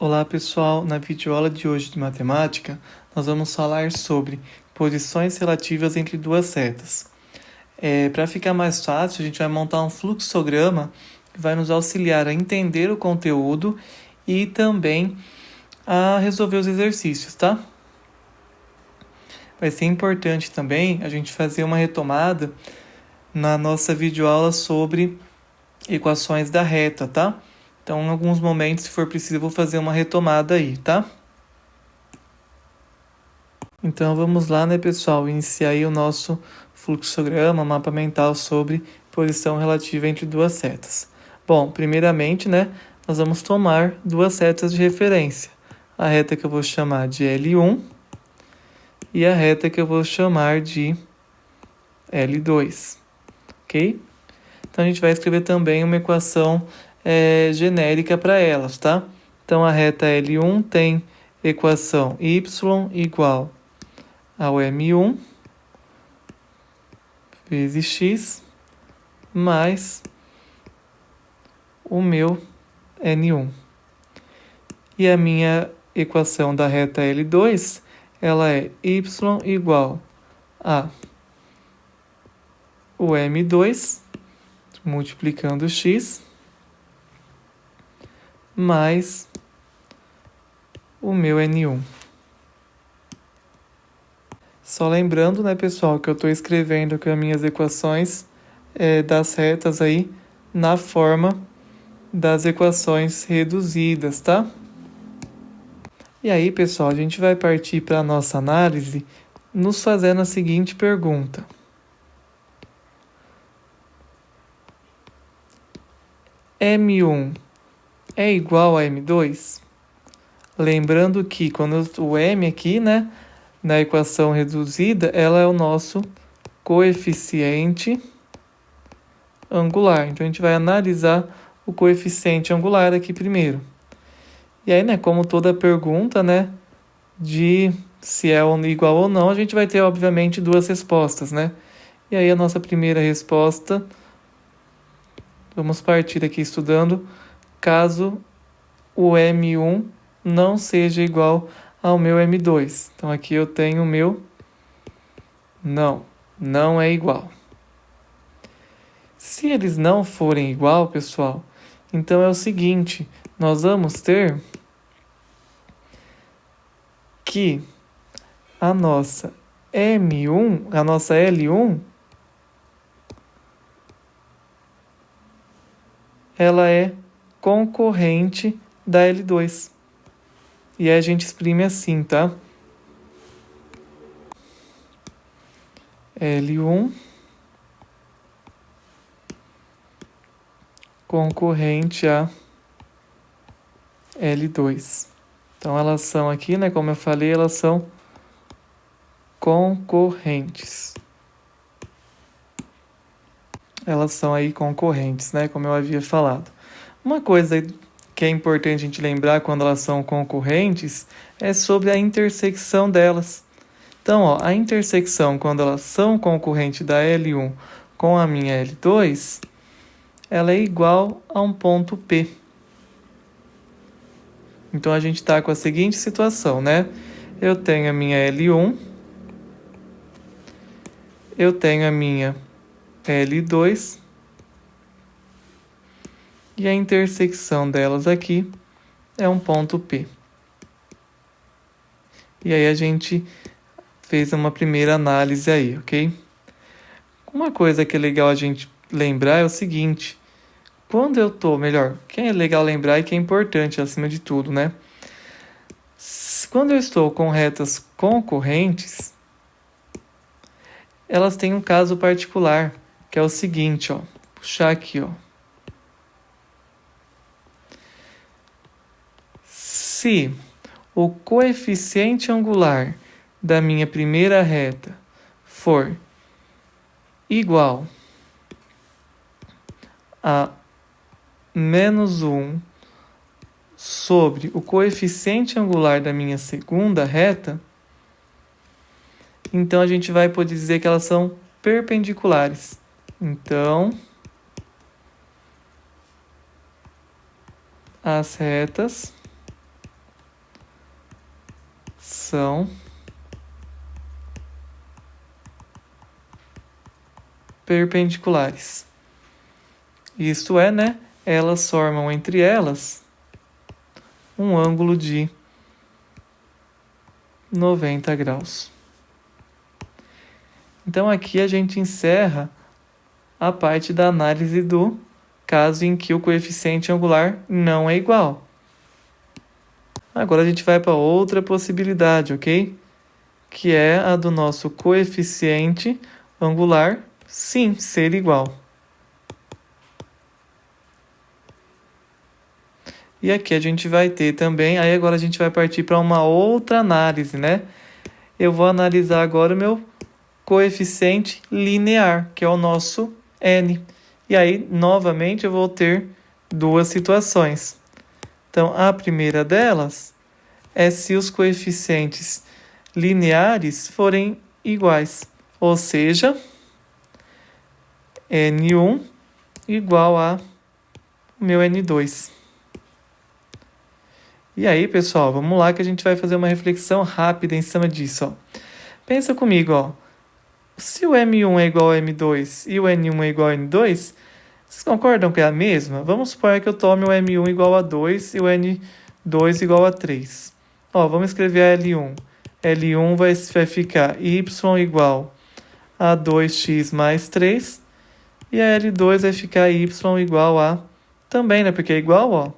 Olá pessoal, na videoaula de hoje de matemática, nós vamos falar sobre posições relativas entre duas setas. Para ficar mais fácil, a gente vai montar um fluxograma que vai nos auxiliar a entender o conteúdo e também a resolver os exercícios, tá? Vai ser importante também a gente fazer uma retomada na nossa videoaula sobre equações da reta, tá? Então, em alguns momentos, se for preciso, eu vou fazer uma retomada aí, tá? Então, vamos lá, né, pessoal? Iniciar aí o nosso fluxograma, mapa mental sobre posição relativa entre duas setas. Bom, primeiramente, né, nós vamos tomar duas setas de referência. A reta que eu vou chamar de L1 e a reta que eu vou chamar de L2, ok? Então, a gente vai escrever também uma equação genérica para elas, tá? Então, a reta L1 tem equação y igual ao M1 vezes x mais o meu N1. E a minha equação da reta L2, ela é y igual a o M2 multiplicando x mais o meu N1. Só lembrando, né, pessoal, que eu estou escrevendo aqui as minhas equações das retas aí na forma das equações reduzidas, tá? E aí, pessoal, a gente vai partir para a nossa análise nos fazendo a seguinte pergunta. M1 é igual a M2? Lembrando que quando o M aqui, né, na equação reduzida, ela é o nosso coeficiente angular. Então, a gente vai analisar o coeficiente angular aqui primeiro. E aí, né, como toda pergunta, né, de se é igual ou não, a gente vai ter, obviamente, duas respostas, né? E aí, a nossa primeira resposta, vamos partir aqui estudando, caso o M1 não seja igual ao meu M2. Então, aqui eu tenho o meu não é igual. Se eles não forem igual, pessoal, então é o seguinte, nós vamos ter que a nossa M1, a nossa L1, ela é concorrente da L2. E aí a gente exprime assim, tá? L1 concorrente a L2. Então, elas são aqui, né? Como eu falei, elas são concorrentes. Elas são aí concorrentes, né? Como eu havia falado. Uma coisa que é importante a gente lembrar quando elas são concorrentes é sobre a intersecção delas. Então, ó, a intersecção, quando elas são concorrentes da L1 com a minha L2, ela é igual a um ponto P. Então, a gente está com a seguinte situação, né? Eu tenho a minha L1, eu tenho a minha L2, e a intersecção delas aqui é um ponto P. E aí a gente fez uma primeira análise aí, ok? Uma coisa que é legal a gente lembrar é o seguinte, quando eu tô, melhor, que é legal lembrar e que é importante acima de tudo, né? Quando eu estou com retas concorrentes, elas têm um caso particular, que é o seguinte, ó, puxar aqui, ó. Se o coeficiente angular da minha primeira reta for igual a menos 1 sobre o coeficiente angular da minha segunda reta, então a gente vai poder dizer que elas são perpendiculares. Então, as retas são perpendiculares. Isto é, né? Elas formam entre elas um ângulo de 90 graus. Então aqui a gente encerra a parte da análise do caso em que o coeficiente angular não é igual. Agora a gente vai para outra possibilidade, ok? Que é a do nosso coeficiente angular, sim, ser igual. E aqui a gente vai ter também, aí agora a gente vai partir para uma outra análise, né? Eu vou analisar agora o meu coeficiente linear, que é o nosso n. E aí, novamente, eu vou ter duas situações. Então, a primeira delas é se os coeficientes lineares forem iguais, ou seja, n1 igual a meu n2. E aí, pessoal, vamos lá que a gente vai fazer uma reflexão rápida em cima disso. Ó. Pensa comigo, ó. Se o M1 é igual ao M2 e o N1 é igual ao N2, vocês concordam que é a mesma? Vamos supor que eu tome o M1 igual a 2 e o N2 igual a 3. Ó, vamos escrever a L1. L1 vai ficar y igual a 2x mais 3. E a L2 vai ficar y igual a... Também, né? Porque é igual, ó.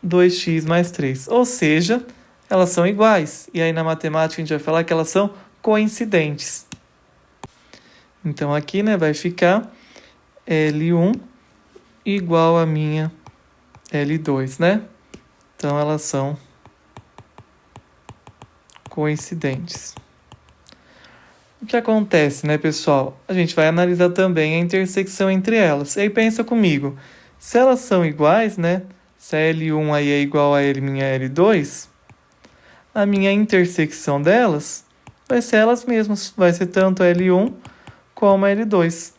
2x mais 3. Ou seja, elas são iguais. E aí na matemática a gente vai falar que elas são coincidentes. Então aqui, né, vai ficar L1 igual a minha L2, né? Então elas são coincidentes. O que acontece, né, pessoal? A gente vai analisar também a intersecção entre elas. E aí pensa comigo, se elas são iguais, né? Se a L1 aí é igual a minha L2, a minha intersecção delas vai ser elas mesmas. Vai ser tanto a L1 como a L2.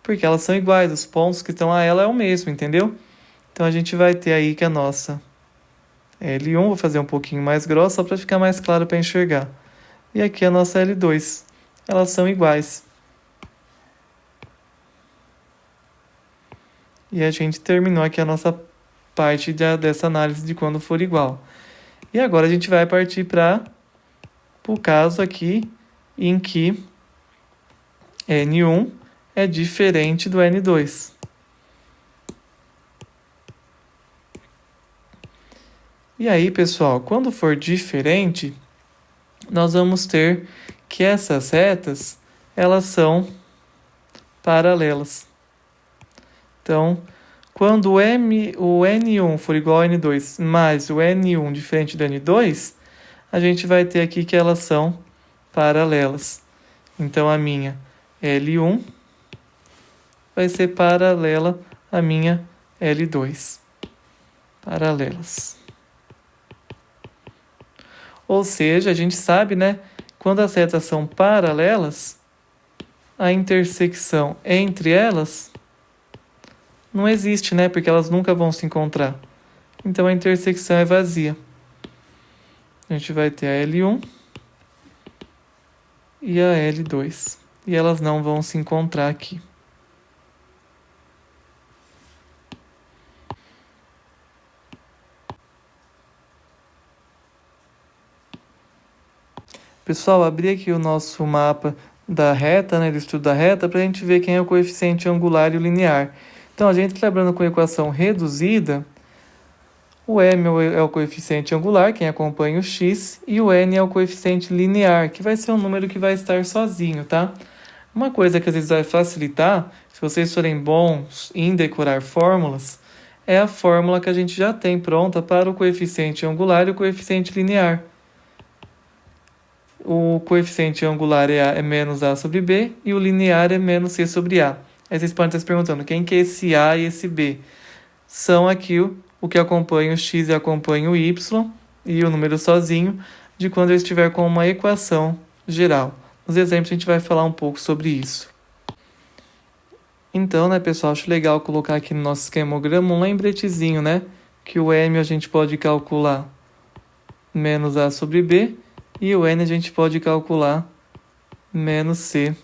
Porque elas são iguais, os pontos que estão a ela é o mesmo, entendeu? Então a gente vai ter aí que a nossa L1, vou fazer um pouquinho mais grossa só para ficar mais claro para enxergar. E aqui a nossa L2. Elas são iguais. E a gente terminou aqui a nossa parte dessa análise de quando for igual. E agora a gente vai partir para o caso aqui em que N1 é diferente do N2. E aí, pessoal, quando for diferente, nós vamos ter que essas retas, elas são paralelas. Então, quando o N1 for igual ao N2 mais o N1 diferente do N2, a gente vai ter aqui que elas são paralelas. Então, a minha L1 vai ser paralela à minha L2. Paralelas. Ou seja, a gente sabe, né? Quando as retas são paralelas, a intersecção entre elas não existe, né? Porque elas nunca vão se encontrar. Então a intersecção é vazia. A gente vai ter a L1 e a L2. E elas não vão se encontrar aqui. Pessoal, abri aqui o nosso mapa da reta, né, do estudo da reta, para a gente ver quem é o coeficiente angular e o linear. Então, a gente trabalhando com a equação reduzida, o m é o coeficiente angular, quem acompanha o x, e o n é o coeficiente linear, que vai ser um número que vai estar sozinho, tá? Uma coisa que às vezes vai facilitar, se vocês forem bons em decorar fórmulas, é a fórmula que a gente já tem pronta para o coeficiente angular e o coeficiente linear. O coeficiente angular é menos a sobre b e o linear é menos c sobre a. Aí vocês podem estar se perguntando, quem que é esse a e esse b? São aqui o que acompanha o x e acompanha o y e o número sozinho de quando eu estiver com uma equação geral. Nos exemplos a gente vai falar um pouco sobre isso. Então, né, pessoal, acho legal colocar aqui no nosso esquemograma um lembretezinho, né? que o m a gente pode calcular menos a sobre b, e o n a gente pode calcular menos c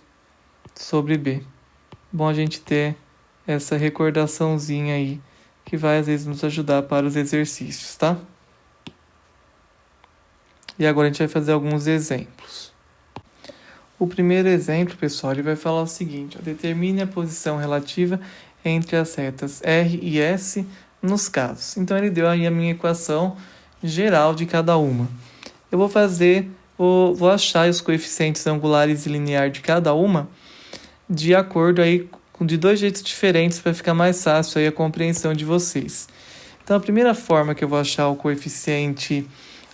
sobre b. Bom a gente ter essa recordaçãozinha aí, que vai às vezes nos ajudar para os exercícios, tá? E agora a gente vai fazer alguns exemplos. O primeiro exemplo, pessoal, ele vai falar o seguinte: ó, determine a posição relativa entre as retas R e S nos casos. Então ele deu aí a minha equação geral de cada uma. Eu vou achar os coeficientes angulares e linear de cada uma de acordo aí de dois jeitos diferentes para ficar mais fácil aí a compreensão de vocês. Então a primeira forma que eu vou achar o coeficiente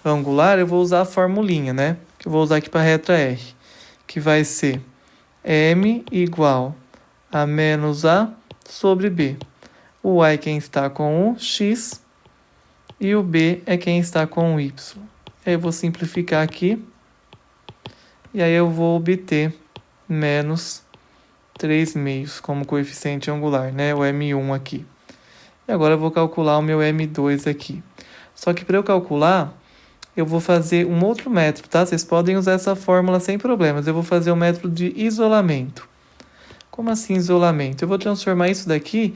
angular, eu vou usar a formulinha, né? Que eu vou usar aqui para a reta R, que vai ser m igual a menos a sobre b. O a é quem está com o x e o b é quem está com o y. Aí eu vou simplificar aqui e aí eu vou obter menos 3/2 como coeficiente angular, né? O m1 aqui. E agora eu vou calcular o meu m2 aqui. Só que para eu calcular, eu vou fazer um outro método, tá? Vocês podem usar essa fórmula sem problemas. Eu vou fazer o método de isolamento. Como assim isolamento? Eu vou transformar isso daqui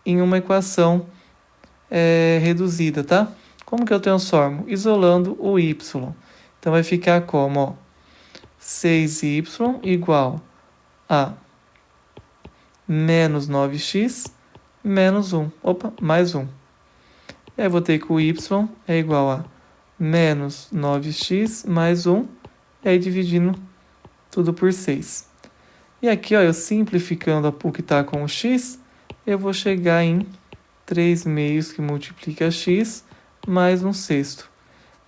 em uma equação reduzida, tá? Como que eu transformo? Isolando o y. Então vai ficar como, ó, 6y igual a menos 9x menos 1. Opa, mais 1. E aí eu vou ter que o y é igual a menos 9x mais 1. E aí dividindo tudo por 6. E aqui, ó, eu simplificando o que está com o x, eu vou chegar em 3/2 que multiplica x mais 1/6.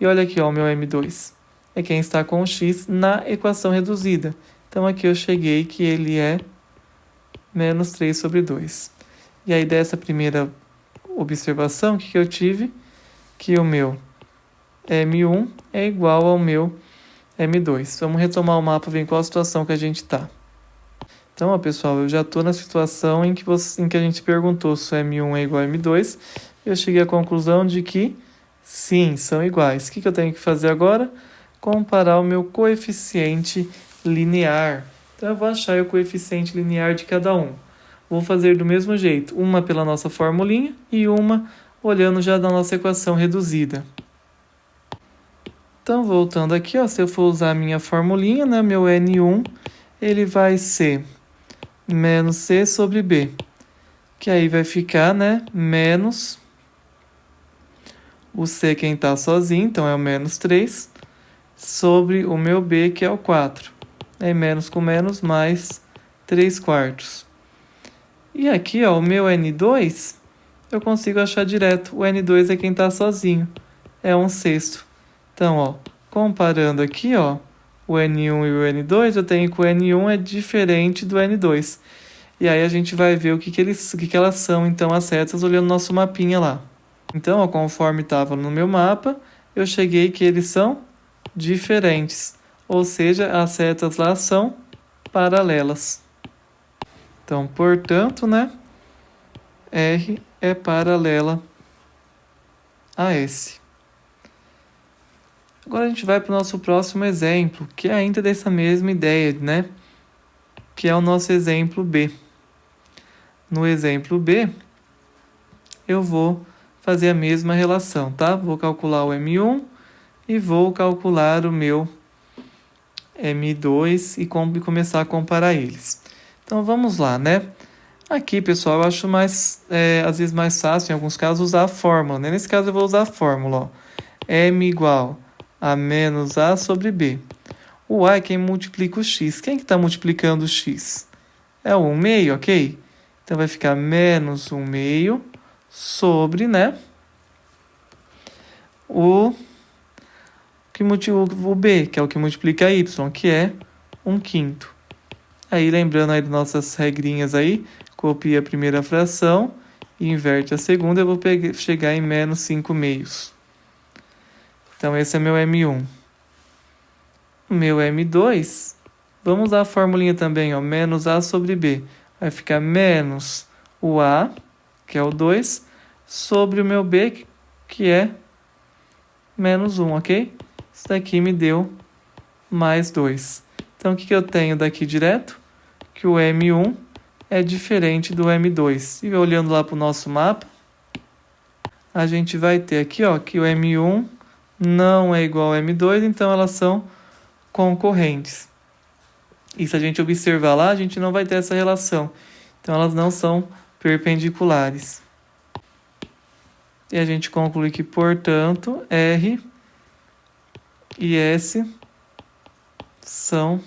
E olha aqui, ó, o meu m2 é quem está com o x na equação reduzida. Então aqui eu cheguei que ele é menos 3/2. E aí dessa primeira observação, o que eu tive? Que o meu m1 é igual ao meu m2. Vamos retomar o mapa, ver qual a situação que a gente está. Então, ó, pessoal, eu já estou na situação em que a gente perguntou se o m1 é igual ao m2. Eu cheguei à conclusão de que sim, são iguais. O que eu tenho que fazer agora? Comparar o meu coeficiente linear. Então, eu vou achar o coeficiente linear de cada um. Vou fazer do mesmo jeito, uma pela nossa formulinha e uma olhando já da nossa equação reduzida. Então, voltando aqui, ó, se eu for usar a minha formulinha, né, meu N1, ele vai ser menos C sobre B, que aí vai ficar, né, menos o C quem está sozinho, então é o menos 3, sobre o meu B, que é o 4. Aí menos com menos, mais 3/4. E aqui, ó, o meu N2, eu consigo achar direto. O N2 é quem está sozinho, é 1/6. Então, ó, comparando aqui, ó, o N1 e o N2, eu tenho que o N1 é diferente do N2. E aí a gente vai ver o que elas são, então, as retas, olhando nosso mapinha lá. Então, ó, conforme estava no meu mapa, eu cheguei que eles são diferentes. Ou seja, as retas lá são paralelas. Então, portanto, né, R é paralela a S. Agora a gente vai para o nosso próximo exemplo, que é ainda dessa mesma ideia, né? Que é o nosso exemplo B. No exemplo B, eu vou fazer a mesma relação, tá? Vou calcular o M1 e vou calcular o meu M2 e começar a comparar eles. Então vamos lá, né? Aqui, pessoal, eu acho às vezes mais fácil, em alguns casos, usar a fórmula, né? Nesse caso eu vou usar a fórmula, ó. M igual a menos A sobre B. O A é quem multiplica o X. Quem que está multiplicando o X? É o 1/2, ok? Então vai ficar menos 1/2 sobre, né? O B, que é o que multiplica Y, que é 1/5. Aí, lembrando aí das nossas regrinhas aí, copia a primeira fração e inverte a segunda, eu vou chegar em menos 5/2. Então, esse é meu M1. O meu M2, vamos usar a formulinha também, ó, menos A sobre B. Vai ficar menos o A, que é o 2, sobre o meu b, que é menos 1, ok? Isso daqui me deu mais 2. Então, o que eu tenho daqui direto? Que o M1 é diferente do M2. E olhando lá para o nosso mapa, a gente vai ter aqui, ó, que o M1 não é igual ao M2, então elas são concorrentes. E se a gente observar lá, a gente não vai ter essa relação. Então, elas não são perpendiculares. E a gente conclui que, portanto, R e S são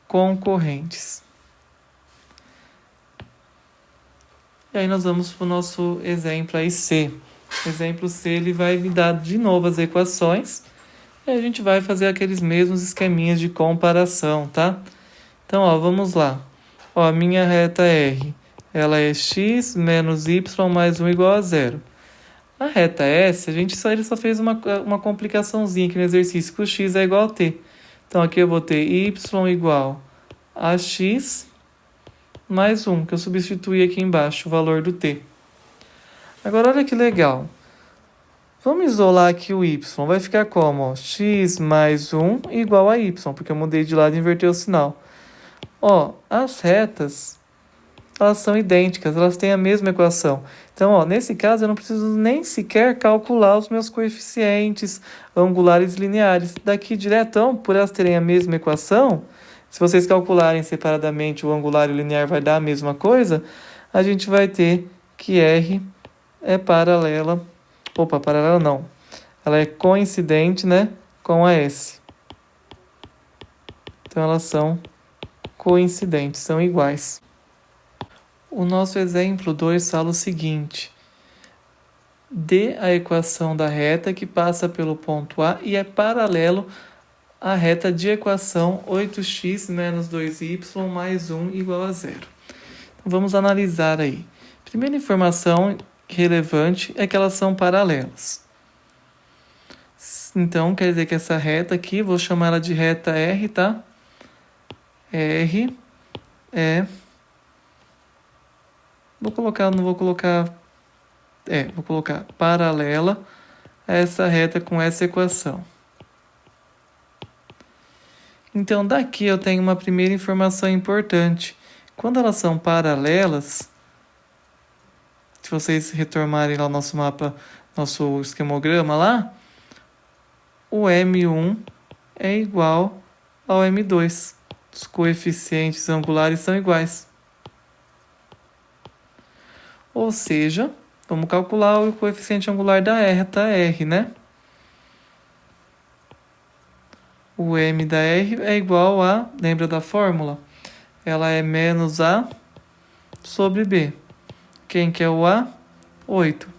concorrentes. E aí nós vamos para o nosso exemplo aí C. O exemplo C, ele vai me dar de novo as equações. E a gente vai fazer aqueles mesmos esqueminhas de comparação, tá? Então, ó, vamos lá. Ó, a minha reta R, ela é x menos y mais 1 igual a 0. A reta S, ele só fez uma complicaçãozinha aqui no exercício, que o x é igual a t. Então, aqui eu vou ter y igual a x mais 1, que eu substituí aqui embaixo o valor do t. Agora, olha que legal. Vamos isolar aqui o y. Vai ficar como? Ó, x mais 1 igual a y, porque eu mudei de lado e invertei o sinal. Ó, as retas, elas são idênticas, elas têm a mesma equação. Então, ó, nesse caso, eu não preciso nem sequer calcular os meus coeficientes angulares lineares. Daqui diretão, por elas terem a mesma equação, se vocês calcularem separadamente o angular e o linear vai dar a mesma coisa, a gente vai ter que R é paralela. Opa, paralela não. Ela é coincidente, né, com a S. Então, elas são coincidentes, são iguais. O nosso exemplo 2 fala o seguinte. Dê a equação da reta que passa pelo ponto A e é paralelo à reta de equação 8x menos 2y mais 1 igual a 0. Então, vamos analisar aí. Primeira informação relevante é que elas são paralelas. Então, quer dizer que essa reta aqui, vou chamar ela de reta R, tá? R é... Vou colocar paralela a essa reta com essa equação. Então, daqui eu tenho uma primeira informação importante. Quando elas são paralelas, se vocês retornarem lá o nosso mapa, nosso esquemograma lá, o M1 é igual ao M2. Os coeficientes angulares são iguais. Ou seja, vamos calcular o coeficiente angular da reta R, né? O M da R é igual a, lembra da fórmula? Ela é menos A sobre B. Quem que é o A? 8.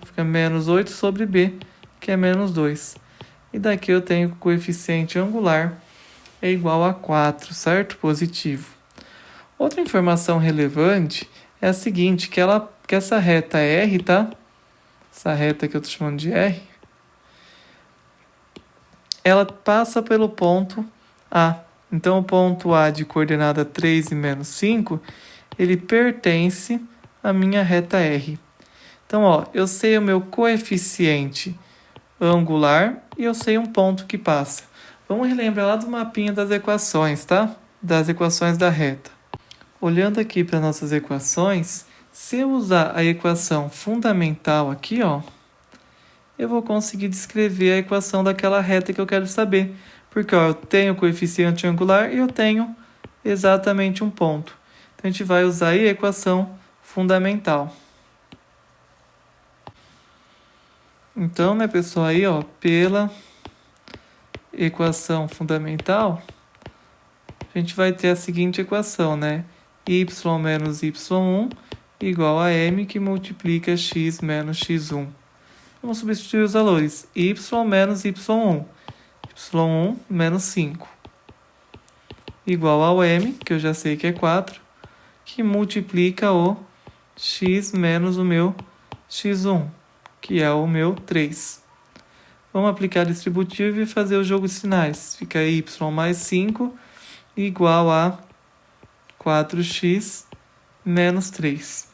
Fica menos 8 sobre B, que é menos 2. E daqui eu tenho que o coeficiente angular é igual a 4, certo? Positivo. Outra informação relevante é a seguinte, que essa reta R, tá? Essa reta que eu estou chamando de R, ela passa pelo ponto A. Então, o ponto A de coordenada 3 e menos 5, ele pertence à minha reta R. Então, ó, eu sei o meu coeficiente angular e eu sei um ponto que passa. Vamos relembrar lá do mapinha das equações, tá? Das equações da reta. Olhando aqui para nossas equações, se eu usar a equação fundamental aqui, ó, eu vou conseguir descrever a equação daquela reta que eu quero saber. Porque ó, eu tenho o coeficiente angular e eu tenho exatamente um ponto. Então, a gente vai usar aí a equação fundamental. Então, né, pessoal, aí, ó, pela equação fundamental, a gente vai ter a seguinte equação, né? Y menos y1 igual a m que multiplica x menos x1. Vamos substituir os valores. Y menos y1. y1 menos 5. Igual ao m, que eu já sei que é 4, que multiplica o x menos o meu x1, que é o meu 3. Vamos aplicar distributivo e fazer o jogo de sinais. Fica y mais 5 igual a 4x menos 3.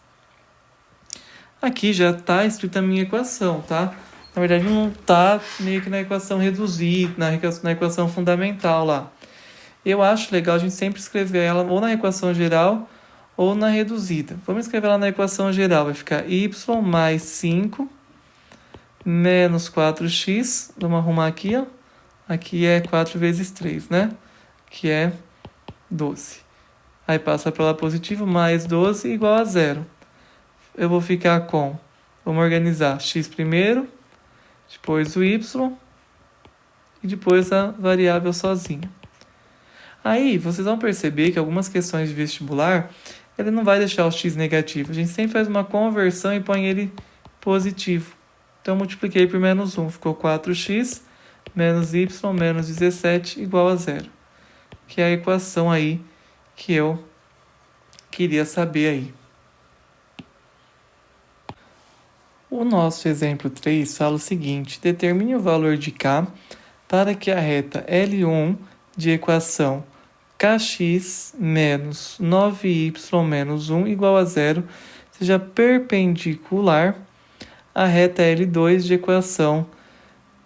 Aqui já está escrita a minha equação, tá? Na verdade, não está meio que na equação reduzida, na equação fundamental lá. Eu acho legal a gente sempre escrever ela ou na equação geral ou na reduzida. Vamos escrever ela na equação geral. Vai ficar y mais 5 menos 4x. Vamos arrumar aqui, ó. Aqui é 4 vezes 3, né? Que é 12. Aí passa para lá positivo, mais 12 igual a 0. Eu vou ficar com... Vamos organizar x primeiro, depois o y e depois a variável sozinha. Aí, vocês vão perceber que algumas questões de vestibular, ele não vai deixar o x negativo. A gente sempre faz uma conversão e põe ele positivo. Então, eu multipliquei por menos 1. Ficou 4x menos y menos 17 igual a 0. Que é a equação aí que eu queria saber aí. O nosso exemplo 3 fala o seguinte: determine o valor de k para que a reta L1 de equação kx menos 9y menos 1 igual a 0 seja perpendicular à reta L2 de equação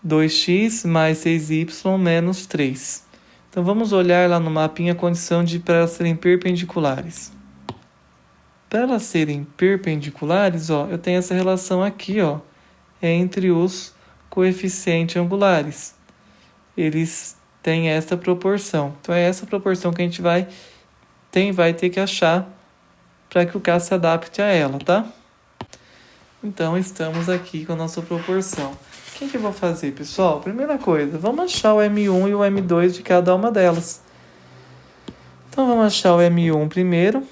2x mais 6y menos 3. Então, vamos olhar lá no mapinha a condição para elas serem perpendiculares. Para elas serem perpendiculares, ó, eu tenho essa relação aqui, ó, entre os coeficientes angulares. Eles têm essa proporção. Então, é essa proporção que a gente vai ter que achar para que o K se adapte a ela, tá? Então, estamos aqui com a nossa proporção. O que eu vou fazer, pessoal? Primeira coisa, vamos achar o M1 e o M2 de cada uma delas. Então, vamos achar o M1 primeiro,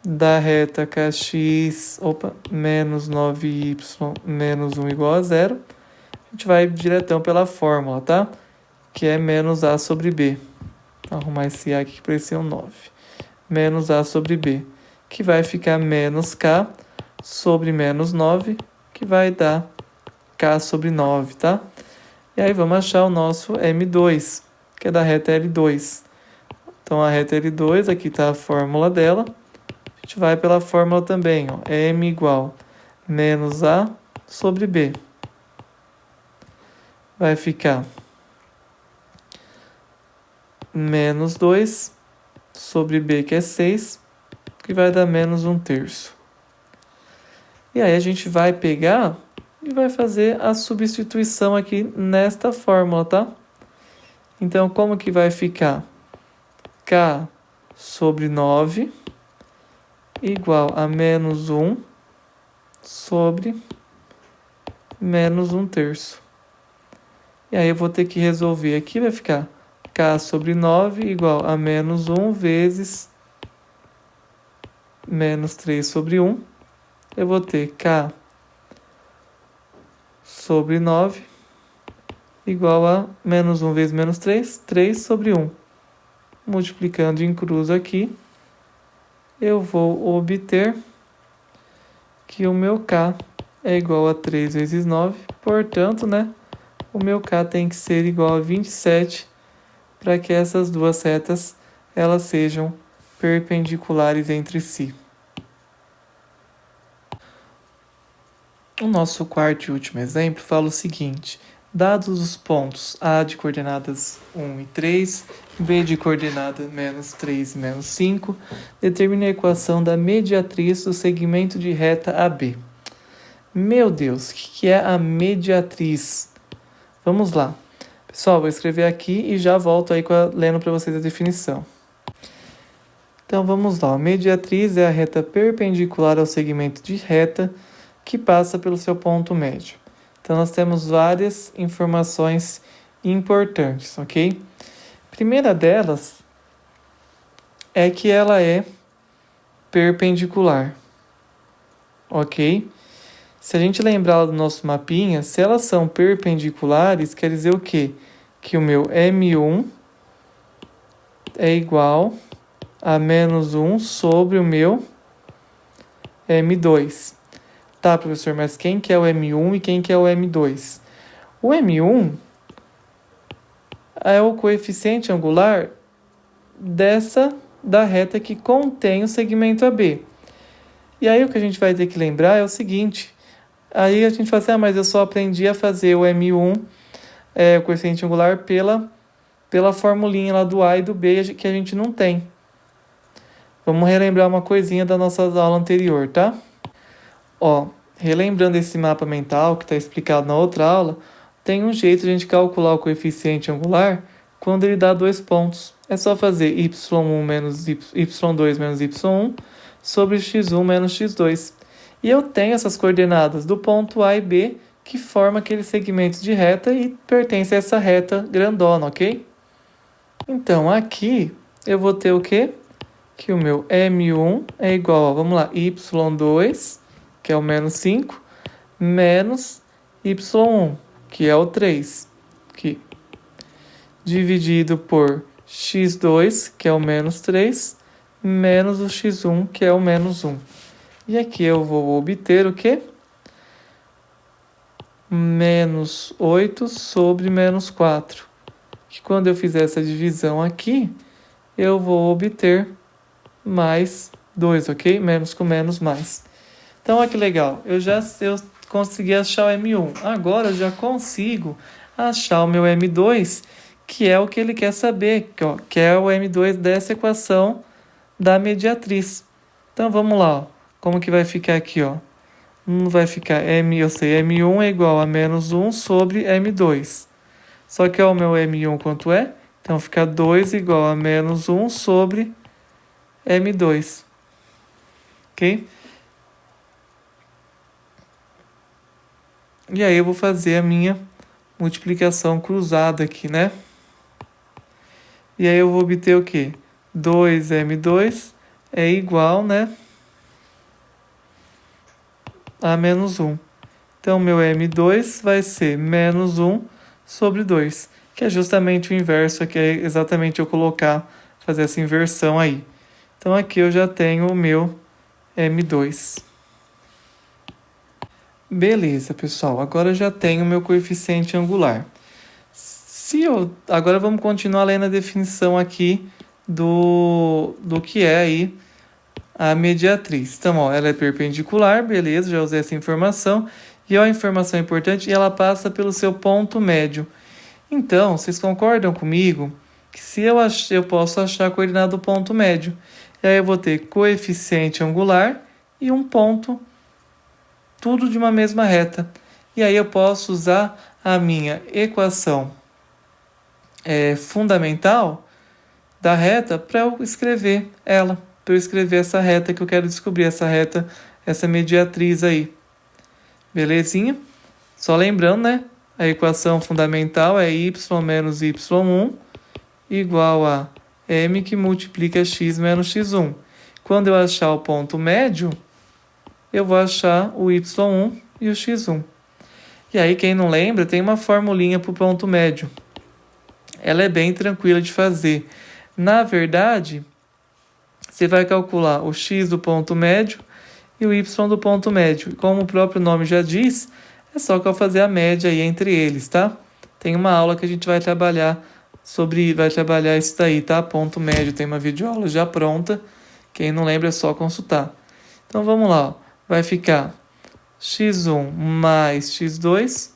da reta kx, menos 9y menos 1 igual a 0. A gente vai diretão pela fórmula, tá? Que é menos a sobre b. Vou arrumar esse a aqui que parecia um 9. Menos a sobre b, que vai ficar menos k sobre menos 9, que vai dar k sobre 9, tá? E aí vamos achar o nosso M2, que é da reta L2. Então, a reta L2, aqui está a fórmula dela. A gente vai pela fórmula também, ó. M igual menos A sobre B. Vai ficar menos 2 sobre B, que é 6, que vai dar menos 1/3. E aí a gente vai pegar e vai fazer a substituição aqui nesta fórmula, tá? Então, como que vai ficar? K sobre 9 igual a menos 1 sobre menos 1/3. E aí eu vou ter que resolver aqui, vai ficar K sobre 9 igual a menos 1 vezes menos 3 sobre 1. Eu vou ter K sobre 9 igual a menos 1 vezes menos 3, 3 sobre 1. Multiplicando em cruz aqui, eu vou obter que o meu K é igual a 3 vezes 9. Portanto, né, o meu K tem que ser igual a 27 para que essas duas retas elas sejam perpendiculares entre si. O nosso quarto e último exemplo fala o seguinte: dados os pontos A de coordenadas 1 e 3, B de coordenada menos 3 e menos 5, determine a equação da mediatriz do segmento de reta AB. Meu Deus, o que é a mediatriz? Vamos lá. Pessoal, vou escrever aqui e já volto aí lendo para vocês a definição. Então, vamos lá. A mediatriz é a reta perpendicular ao segmento de reta que passa pelo seu ponto médio. Então, nós temos várias informações importantes, ok? Primeira delas é que ela é perpendicular, ok? Se a gente lembrar do nosso mapinha, se elas são perpendiculares, quer dizer o quê? Que o meu M1 é igual a menos 1 sobre o meu M2. Tá, professor, mas quem que é o M1 e quem que é o M2? O M1 é o coeficiente angular da reta que contém o segmento AB. E aí o que a gente vai ter que lembrar é o seguinte, aí a gente fala assim, mas eu só aprendi a fazer o M1, o coeficiente angular, pela formulinha lá do A e do B que a gente não tem. Vamos relembrar uma coisinha da nossa aula anterior, tá? Ó, relembrando esse mapa mental que está explicado na outra aula, tem um jeito de a gente calcular o coeficiente angular quando ele dá 2 pontos. É só fazer y1 menos y2 menos y1 sobre x1 menos x2. E eu tenho essas coordenadas do ponto A e B que formam aqueles segmentos de reta e pertencem a essa reta grandona, ok? Então, aqui eu vou ter o quê? Que o meu M1 é igual a, vamos lá, y2, que é o menos 5, menos y1, que é o 3, aqui, dividido por x2, que é o menos 3, menos o x1, que é o menos 1. E aqui eu vou obter o quê? Menos 8 sobre menos 4. Que quando eu fizer essa divisão aqui, eu vou obter mais 2, ok? Menos com menos, mais. Então, olha que legal. Eu consegui achar o M1. Agora eu já consigo achar o meu M2, que é o que ele quer saber, que é o M2 dessa equação da mediatriz. Então, vamos lá. Ó. Como que vai ficar aqui? Ó? Vai ficar M1 é igual a menos 1 sobre M2. Só que ó, o meu M1 quanto é? Então, fica 2 igual a menos 1 sobre M2. Ok? E aí eu vou fazer a minha multiplicação cruzada aqui, né? E aí eu vou obter o quê? 2m2 é igual, né? A menos 1. Então, meu m2 vai ser menos 1 sobre 2, que é justamente o inverso, que é exatamente eu fazer essa inversão aí. Então, aqui eu já tenho o meu m2. Beleza, pessoal. Agora eu já tenho o meu coeficiente angular. Agora vamos continuar lendo a definição aqui do que é aí a mediatriz. Então, ó, ela é perpendicular, beleza, já usei essa informação. E ó, a informação importante, ela passa pelo seu ponto médio. Então, vocês concordam comigo que se eu posso achar a coordenada do ponto médio. E aí eu vou ter coeficiente angular e um ponto, tudo de uma mesma reta. E aí eu posso usar a minha equação fundamental da reta para eu escrever ela. Para eu escrever essa reta que eu quero descobrir, essa reta, essa mediatriz aí. Belezinha? Só lembrando, né? A equação fundamental é y menos y1 igual a m que multiplica x menos x1. Quando eu achar o ponto médio, eu vou achar o y1 e o x1. E aí, quem não lembra, tem uma formulinha para o ponto médio. Ela é bem tranquila de fazer. Na verdade, você vai calcular o x do ponto médio e o y do ponto médio. Como o próprio nome já diz, é só que eu fazer a média aí entre eles, tá? Tem uma aula que a gente vai trabalhar isso daí, tá? Ponto médio, tem uma videoaula já pronta. Quem não lembra é só consultar. Então vamos lá, ó. Vai ficar x1 mais x2,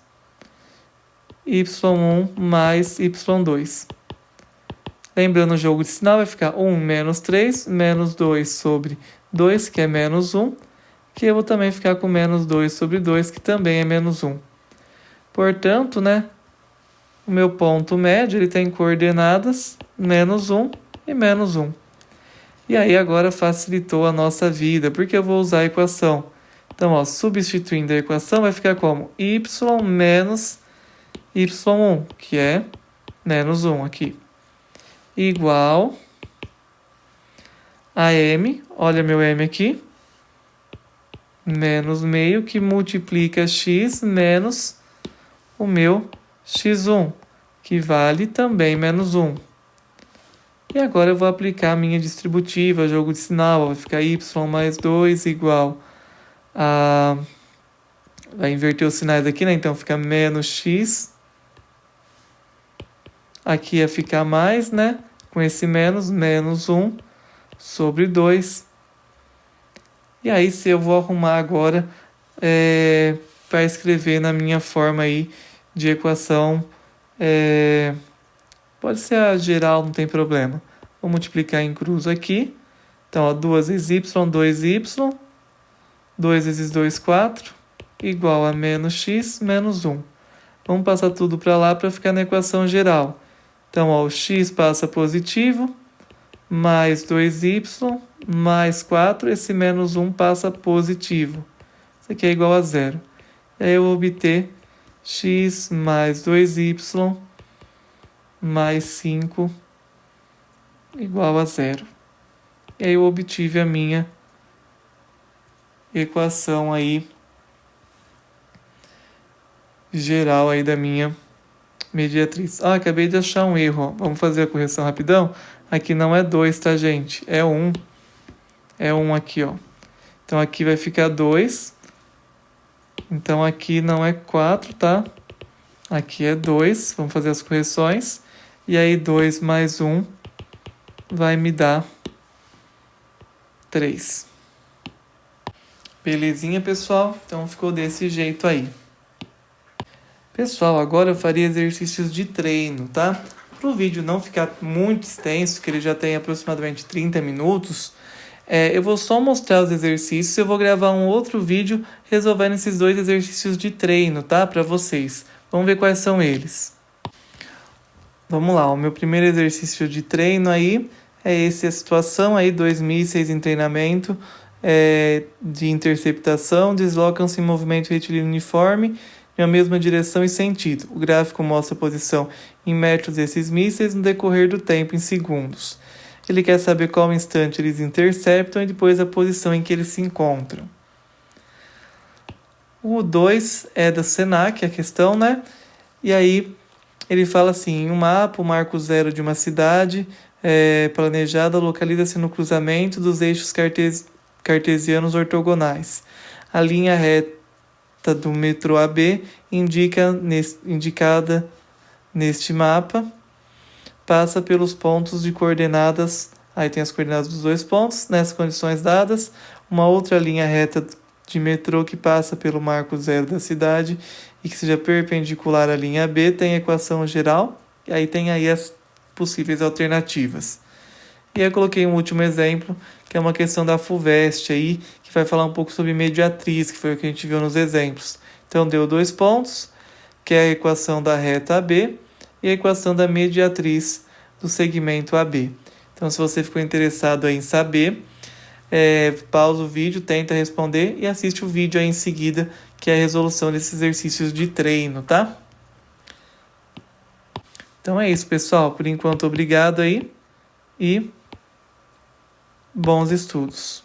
y1 mais y2. Lembrando o jogo de sinal, vai ficar 1 menos 3, menos 2 sobre 2, que é menos 1, que eu vou também ficar com menos 2 sobre 2, que também é menos 1. Portanto, né, o meu ponto médio ele tem coordenadas menos 1 e menos 1. E aí agora facilitou a nossa vida, porque eu vou usar a equação. Então, ó, substituindo a equação, vai ficar como y menos y1, que é menos 1 aqui, igual a m, olha meu m aqui, menos meio, que multiplica x menos o meu x1, que vale também menos 1. E agora eu vou aplicar a minha distributiva, jogo de sinal, vai ficar y mais 2 igual a... Vai inverter os sinais aqui, né? Então fica menos x. Aqui ia ficar mais, né? Com esse menos, menos 1 sobre 2. E aí, se eu vou arrumar agora para escrever na minha forma aí de equação, pode ser a geral, não tem problema. Vou multiplicar em cruz aqui. Então, ó, 2 vezes y, 2y, 2 vezes 2, 4, igual a menos x menos 1. Vamos passar tudo para lá para ficar na equação geral. Então, ó, o x passa positivo, mais 2y, mais 4, esse menos 1 passa positivo. Isso aqui é igual a zero. E aí eu vou obter x mais 2y mais 5 igual a zero. E aí eu obtive a minha equação aí geral aí da minha mediatriz. Ah, acabei de achar um erro, ó. Vamos fazer a correção rapidão? Aqui não é 2, tá, gente? É 1. É 1 aqui, ó. Então aqui vai ficar 2. Então aqui não é 4, tá? Aqui é 2. Vamos fazer as correções. E aí 2 mais 1 vai me dar 3. Belezinha, pessoal? Então ficou desse jeito aí. Pessoal, agora eu faria exercícios de treino, tá? Para o vídeo não ficar muito extenso, que ele já tem aproximadamente 30 minutos, eu vou só mostrar os exercícios. Eu vou gravar um outro vídeo resolvendo esses 2 exercícios de treino, tá? Para vocês. Vamos ver quais são eles. Vamos lá, o meu primeiro exercício de treino aí é esse, a situação aí, 2 mísseis em treinamento de interceptação, deslocam-se em movimento retilíneo uniforme na mesma direção e sentido. O gráfico mostra a posição em metros desses mísseis no decorrer do tempo em segundos. Ele quer saber qual instante eles interceptam e depois a posição em que eles se encontram. O 2 é da SENAC, a questão, né? E aí ele fala assim, em um mapa, o marco zero de uma cidade planejada localiza-se no cruzamento dos eixos cartesianos ortogonais. A linha reta do metrô AB indicada neste mapa passa pelos pontos de coordenadas, aí tem as coordenadas dos 2 pontos, nessas condições dadas, uma outra linha reta de metrô que passa pelo marco zero da cidade e que seja perpendicular à linha B tem a equação geral, e aí tem aí as possíveis alternativas. E aí eu coloquei um último exemplo, que é uma questão da FUVEST aí, que vai falar um pouco sobre mediatriz, que foi o que a gente viu nos exemplos. Então deu 2 pontos, que é a equação da reta AB e a equação da mediatriz do segmento AB. Então se você ficou interessado aí em saber, pausa o vídeo, tenta responder e assiste o vídeo aí em seguida, que é a resolução desses exercícios de treino, tá? Então é isso, pessoal. Por enquanto, obrigado aí e bons estudos.